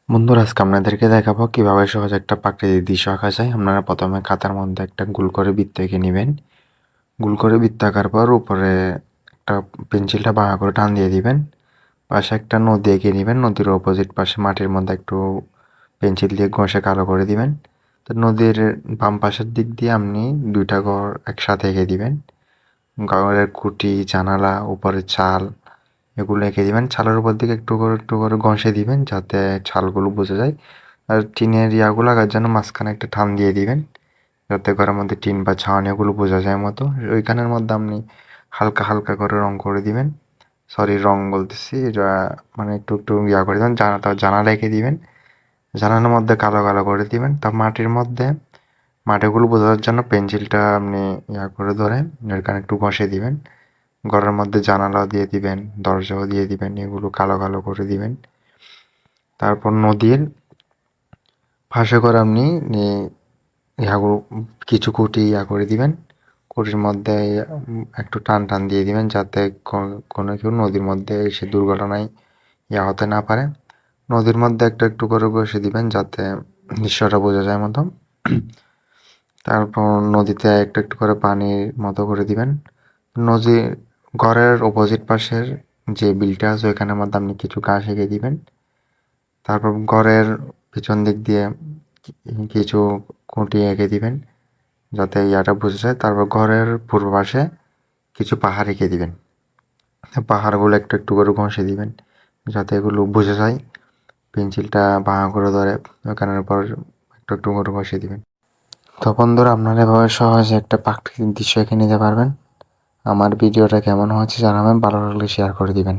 বন্ধুরা আজকে আপনাদেরকে দেখাবো কিভাবে সহজে একটা প্রাকৃতিক দৃশ্য আঁকা যায়। আপনারা প্রথমে খাতার মধ্যে একটা গোল করে বৃত্ত এঁকে নেবেন। গোল করে বৃত্ত আঁকার পর উপরে একটা পেন্সিলটা বাঁকা করে টান দিয়ে দিবেন। পাশে একটা নদী এঁকে নেবেন। নদীর অপোজিট পাশে মাটির মধ্যে একটু পেন্সিল দিয়ে ঘষে কালো করে দিবেন। তো নদীর বাম পাশের দিক দিয়ে আপনি দুইটা ঘর একসাথে এঁকে দিবেন। ঘরের খুঁটি, জানালা, উপরে চাল এগুলো এঁকে দিবেন। চালের উপর দিকে একটু করে ঘষে দিবেন যাতে চালগুলো বোঝা যায়। আর টিনের ইয়াগুলো লাগার জন্য মাঝখানে একটা টান দিয়ে দিবেন যাতে ঘরের মধ্যে টিন বা ছাউনিগুলো বোঝা যায় মতো। ওইখানের মধ্যে আপনি হালকা হালকা করে রং করে দিবেন। সরি, রং বলতেছি, এটা মানে একটু ইয়া করে দিবেন। জানালা এঁকে দিবেন। জানালার মধ্যে কালো কালো করে দিবেন। তা মাটিগুলো বোঝার জন্য পেন্সিলটা আপনি ইয়া করে ধরে ওইখানে একটু ঘষে দিবেন। ঘরের মধ্যে জানালাও দিয়ে দিবেন, দরজাও দিয়ে দিবেন, এগুলো কালো কালো করে দিবেন। তারপর নদীর পাশে করে আপনি ইহাগুলো কিছু খুঁটি ইয়া করে দিবেন। খুঁটির মধ্যে একটু টান টান দিয়ে দিবেন যাতে কোনো কেউ নদীর মধ্যে এসে দুর্ঘটনায় ইয়া হতে না পারে। নদীর মধ্যে একটু করে বসে দিবেন যাতে দৃশ্যটা বোঝা যায় মতো। তারপর নদীতে একটু করে পানির মতো করে দিবেন। নদী ঘরের অপোজিট পাশের যে বিলটা আছে ওইখানের মধ্যে আপনি কিছু ঘাস এঁকে দিবেন। তারপর ঘরের পিছন দিক দিয়ে কিছু খুঁটি এঁকে দিবেন যাতে ইয়াটা বোঝা যায়। তারপর ঘরের পূর্ব পাশে কিছু পাহাড় এঁকে দিবেন। পাহাড়গুলো একটু করে ঘষে দিবেন যাতে এগুলো বোঝা যায়। পেন্সিলটা বাঁকা করে ধরে ওখানের উপর একটু করে ঘষে দিবেন। তো বন্ধুরা আপনারা এভাবে সহজে একটা প্রাকৃতিক দৃশ্য এঁকে নিতে পারবেন। আমার ভিডিওটা কেমন হচ্ছে জানাবেন, ভালো লাগলে শেয়ার করে দিবেন।